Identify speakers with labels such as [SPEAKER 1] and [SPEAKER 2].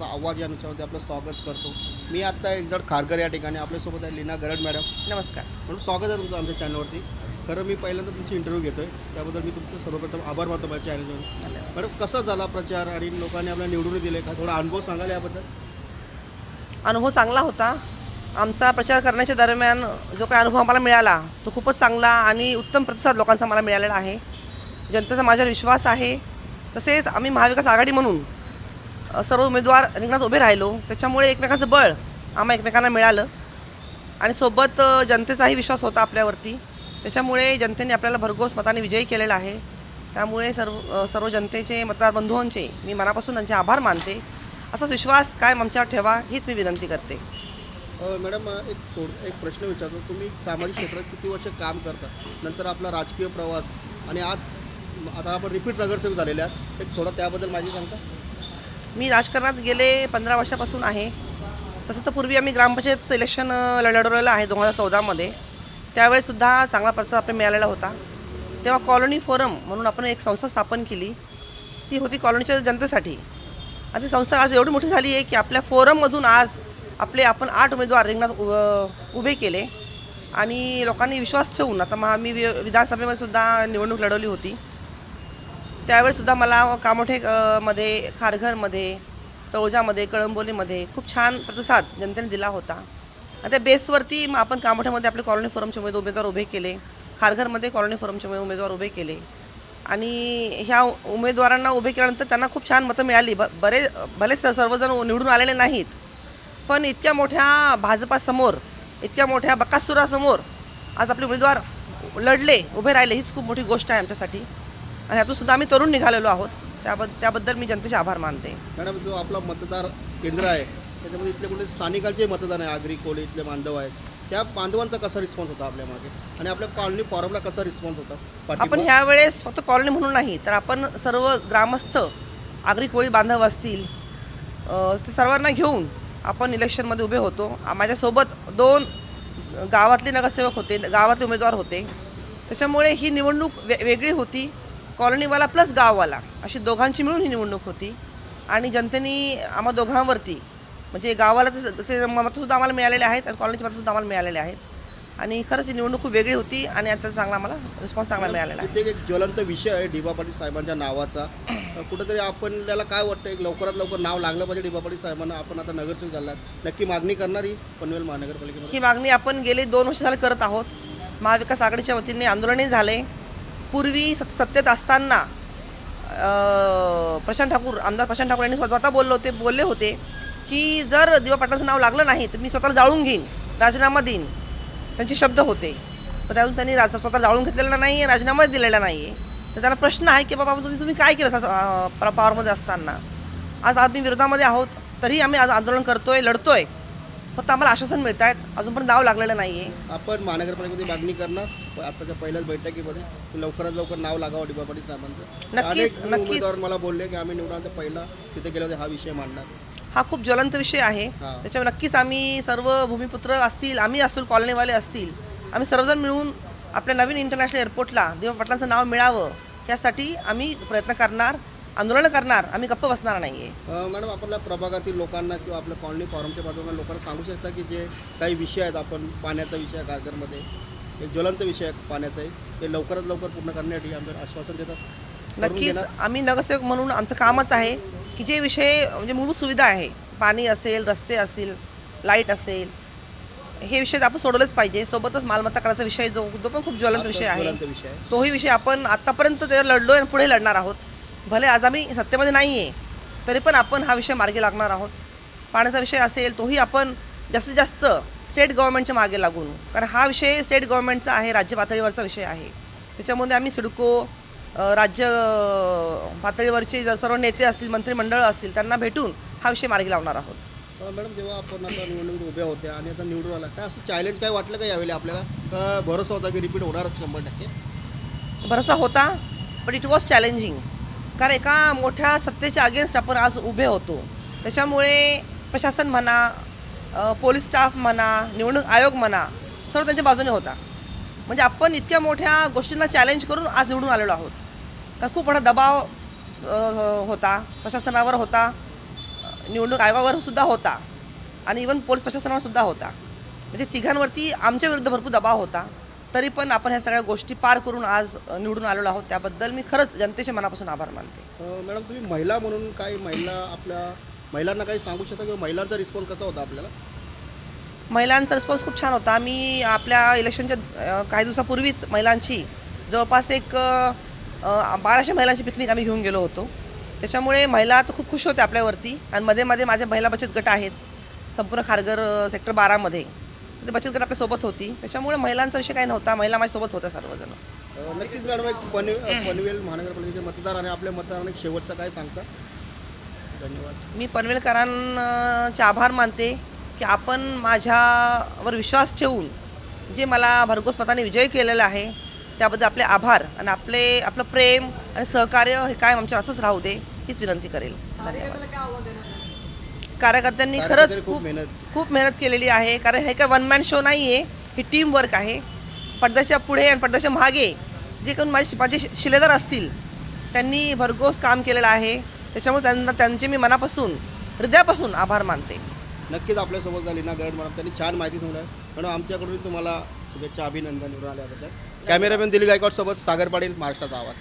[SPEAKER 1] जनतेचा आवाज या नुसारमध्ये आपलं स्वागत करतो. मी आत्ता एकजण खारघर या ठिकाणी आपल्यासोबत आहे लीना गरड मॅडम.
[SPEAKER 2] नमस्कार.
[SPEAKER 1] म्हणून स्वागत आहे तुमचं आमच्या चॅनलवरती. खरं मी पहिल्यांदा तुमची इंटरव्ह्यू घेतो आहे, त्याबद्दल मी तुमचं सर्वप्रथम आभार मानतो माझ्या चॅनलवर. मॅडम, कसा झाला प्रचार आणि लोकांनी आपल्याला निवडून दिले का? थोडा अनुभव सांगाल याबद्दल?
[SPEAKER 2] अनुभव चांगला होता. आमचा प्रचार करण्याच्या दरम्यान जो काही अनुभव आम्हाला मिळाला तो खूपच चांगला आणि उत्तम प्रतिसाद लोकांचा मला मिळालेला आहे. जनतेचा माझ्यावर विश्वास आहे. तसेच आम्ही महाविकास आघाडी म्हणून सर्व उमेदवार रिंगणात उभे राहिलो, त्याच्यामुळे एकमेकांचं बळ आम्हा एकमेकांना मिळालं आणि सोबत जनतेचाही विश्वास होता आपल्यावरती. त्याच्यामुळे जनतेने आपल्याला भरघोस मताने विजयी केलेला आहे. त्यामुळे सर्व जनतेचे मतदार बंधूंचे मी मनापासून त्यांचे आभार मानते. असाच विश्वास कायम आमच्यावर ठेवा हीच मी विनंती करते.
[SPEAKER 1] मॅडम, एक प्रश्न विचारतो. तुम्ही सामाजिक क्षेत्रात किती वर्ष काम करता, नंतर आपला राजकीय प्रवास आणि आता आपण रिपीट नगरसेवक झालेले आहात, एक थोडं त्याबद्दल माहिती सांगता?
[SPEAKER 2] मी राजकारणात गेले 15 वर्षापासून आहे. तसं तर पूर्वी आम्ही ग्रामपंचायतचं इलेक्शन लढवलेलं आहे 2014मध्ये. त्यावेळेसुद्धा चांगला प्रतिसाद आपल्याला मिळालेला होता. तेव्हा कॉलनी फोरम म्हणून आपण एक संस्था स्थापन केली. ती होती कॉलनीच्या जनतेसाठी. आणि ती संस्था आज एवढी मोठी झाली आहे की आपल्या फोरममधून आज आपण 8 उमेदवार रिंगणात उभे केले आणि लोकांनी विश्वास ठेवून आता मी विधानसभेमध्ये सुद्धा निवडणूक लढवली होती. त्यावेळेसुद्धा मला मध्ये खारघरमध्ये, तळोजामध्ये, कळंबोलीमध्ये खूप छान प्रतिसाद जनतेने दिला होता. आणि त्या बेसवरती आपण कामोठ्यामध्ये आपले कॉलनी फोरमचे उमेदवार उभे केले. खारघरमध्ये कॉलनी फोरमचे उमेदवार उभे केले आणि ह्या उमेदवारांना उभे केल्यानंतर त्यांना खूप छान मतं मिळाली. भले सर्वजण निवडून आलेले नाहीत, पण इतक्या मोठ्या भाजपासमोर, इतक्या मोठ्या बकासुरासमोर आज आपले उमेदवार लढले, उभे राहिले, हीच खूप मोठी गोष्ट आहे आमच्यासाठी. आणि ह्यातून सुद्धा आम्ही तरुण निघालेलो आहोत. त्याबद्दल मी जनतेचे आभार मानते.
[SPEAKER 1] मॅडम, जो आपला मतदार केंद्र आहे त्याच्यामध्ये इथले कुठे स्थानिकांचे मतदान आहे, आगरी कोळी इथले बांधव आहेत, त्या बांधवांचा कसा रिस्पॉन्स होता आपल्या मागे आणि आपल्या कॉलनी फॉरमला कसा रिस्पॉन्स होता?
[SPEAKER 2] आपण ह्यावेळेस फक्त कॉलनी म्हणून नाही तर आपण सर्व ग्रामस्थ, आगरी कोळी बांधव असतील, ते सर्वांना घेऊन आपण इलेक्शनमध्ये उभे होतो. माझ्यासोबत 2 गावातले नगरसेवक होते, गावातले उमेदवार होते. त्याच्यामुळे ही निवडणूक वेगळी होती. कॉलनीवाला प्लस गाववाला अशी दोघांची मिळून ही निवडणूक होती. आणि जनतेने आम्हा दोघांवरती म्हणजे गावाला तसे मतंसुद्धा आम्हाला मिळालेले आहेत आणि कॉलनीचे मतंसुद्धा आम्हाला मिळालेले आहेत. आणि खरंच ही निवडणूक खूप वेगळी होती आणि आता चांगला आम्हाला रिस्पॉन्स चांगला मिळालेला आहे.
[SPEAKER 1] इथे एक ज्वलंत विषय आहे डी.बा. पाटील साहेबांच्या नावाचा. कुठेतरी आपल्याला काय वाटतं, एक लवकरात लवकर नाव लागलं पाहिजे डी.बा. पाटील साहेबांना. आपण आता नगरसेवक झालात, नक्की मागणी करणारी पनवेल महानगरपालिकेमध्ये?
[SPEAKER 2] ही मागणी आपण गेले 2 वर्ष झाले करत आहोत. महाविकास आघाडीच्या वतीने आंदोलनही झाले. पूर्वी सत्तेत असताना आमदार प्रशांत ठाकूर यांनी स्वतः बोलले होते की जर डी.बा. पाटलांचं नाव लागलं नाही तर मी स्वतःला जाळून घेईन, राजीनामा देईन. त्यांचे शब्द होते. पण त्यातून त्यांनी स्वतः जाळून घेतलेला नाही आहे, राजीनामा दिलेला नाही आहे. तर त्यांना प्रश्न आहे की बाबा तुम्ही काय केलं पॉवरमध्ये असताना. आज आम्ही विरोधामध्ये आहोत तरी आम्ही आज आंदोलन करतोय, लढतोय. फक्त आम्हाला आश्वासन मिळत आहेत, अजूनपर्यंत नाव लागलेलं नाही आहे.
[SPEAKER 1] आपण महानगरपालिकेमध्ये मागणी करणार आताच्या पहिल्याच बैठकीमध्ये लवकरात लवकर नाव लागावं डी.बा. पाटील साहेबांचं?
[SPEAKER 2] नक्कीच.
[SPEAKER 1] उमेदवार मला बोलले की आम्ही निवडून पहिला तिथे गेलो हा विषय मांडणार.
[SPEAKER 2] हा खूप ज्वलंत विषय आहे. त्याच्यावर नक्कीच आम्ही सर्व भूमिपुत्र असतील, आम्ही असतील, कॉलनीवाले असतील, आम्ही सर्वजण मिळून आपल्या नवीन इंटरनॅशनल एअरपोर्टला डी.बा. पाटलांचं नाव मिळावं यासाठी आम्ही प्रयत्न करणार, आंदोलन करणार. आम्ही गप्प बसणार नाही आहे.
[SPEAKER 1] मॅडम, आपल्या प्रभागातील लोकांना किंवा आपल्या कॉलनी फॉरमच्या बाजूला लोकांना सांगू शकता की जे काही विषय आहेत, आपण पाण्याचा विषय आहे खारघरमध्ये, एक ज्वलंत विषय आहे पाण्याचा आहे, ते लवकरात लवकर पूर्ण करण्यासाठी आमचं आश्वासन देतात?
[SPEAKER 2] नक्कीच. आम्ही नगरसेवक म्हणून आमचं कामच आहे की जे विषय म्हणजे मूलभूत सुविधा आहे, पाणी असेल, रस्ते असतील, लाईट असेल, हे विषय आपण सोडवलेच पाहिजे. सोबतच मालमत्ता करायचा विषय जो पण खूप ज्वलंत विषय आहे, तोही विषय आपण आत्तापर्यंत त्यावर लढलो आणि पुढे लढणार आहोत. भले आज आम्ही सत्तेमध्ये नाही आहे तरी पण आपण हा विषय मार्गी लागणार आहोत. पाण्याचा विषय असेल तोही आपण जास्तीत जास्त स्टेट गव्हर्नमेंटच्या मागे लागून, कारण हा विषय स्टेट गव्हर्नमेंटचा आहे, राज्य पातळीवरचा विषय आहे. त्याच्यामध्ये आम्ही सिडको, राज्य पातळीवरचे सर्व नेते असतील, मंत्रिमंडळ असतील, त्यांना भेटून हा विषय मार्गी लावणार आहोत.
[SPEAKER 1] मॅडम, जेव्हा आपण आता निवडणूक उभ्या होत्या आणि आता निवडून आला, काय असं चॅलेंज काय वाटलं का यावेळी आपल्याला? भरोसा होता की रिपीट होणारच 100%?
[SPEAKER 2] भरोसा होता, बट इट वॉज चॅलेंजिंग. कारण एका मोठ्या सत्तेच्या अगेन्स्ट आपण आज उभे होतो. त्याच्यामुळे प्रशासन म्हणा, पोलीस स्टाफ म्हणा, निवडणूक आयोग म्हणा, सर्व त्यांच्या बाजूने होता. म्हणजे आपण इतक्या मोठ्या गोष्टींना चॅलेंज करून आज निवडून आलेलो आहोत. तर खूप मोठा दबाव होता, प्रशासनावर होता, निवडणूक आयोगावर सुद्धा होता आणि इवन पोलीस प्रशासनावर सुद्धा होता. म्हणजे तिघांवरती आमच्या विरुद्ध भरपूर दबाव होता. तरी पण आपण ह्या सगळ्या गोष्टी पार करून आज निवडून आलेलो आहोत. त्याबद्दल मी खरंच जनतेच्या मनापासून आभार मानते.
[SPEAKER 1] मॅडम तुम्ही महिला म्हणून काही महिलांना काही सांगू शकता किंवा महिलांचा रिस्पॉन्स कसा होता आपल्याला?
[SPEAKER 2] महिलांचा रिस्पॉन्स खूप छान होता. मी आपल्या इलेक्शनच्या काही दिवसापूर्वीच महिलांची जवळपास एक 1200 महिलांची पिकनिक आम्ही घेऊन गेलो होतो. त्याच्यामुळे महिला तर खूप खुश होत्या आपल्यावरती. आणि मध्ये मध्ये माझे महिला बचत गट आहेत संपूर्ण खारघर सेक्टर 12मध्ये. ते बचत गट आपल्यासोबत होती. त्याच्यामुळे महिलांचा विषय काही नव्हता. महिला माझ्यासोबत होत्या सर्वजण.
[SPEAKER 1] नक्कीच मॅडम, एक पनवेल महानगरपालिकेचे मतदार आणि आपल्या मतदारांना एक शेवटचं काय सांगता? धन्यवाद.
[SPEAKER 2] मी पनवेलकरांचे आभार मानते की आपण माझ्यावर विश्वास ठेवून जे मला भरघोस मताने विजय केलेला आहे त्याबद्दल आपले आभार. आणि आपलं प्रेम आणि सहकार्य हे कायम आमच्यावर असंच राहू दे हीच विनंती करेल. धन्यवाद. कार्यकर्त्यांनी खरंच खूप मेहनत केलेली आहे. कारण हे काय वन मॅन शो नाही आहे, ही टीम वर्क आहे. पडद्याच्या पुढे आणि पडद्याच्या मागे जे कोण माझे शिलेदार असतील त्यांनी भरघोस काम केलेलं आहे. त्याच्यामुळे त्यांचे मी मनापासून हृदयापासून आभार मानते.
[SPEAKER 1] नक्कीच आपल्यासोबत झाली ना गरड मॅडम, त्यांनी छान माहिती सांगितलं. मॅडम आमच्याकडून तुम्हाला शुभेच्छा, अभिनंदन निवडून आल्याबद्दल. कॅमेरामॅन दिलीप गायकवाड सोबत सागर पाटील, महाराष्ट्राचा आवाज.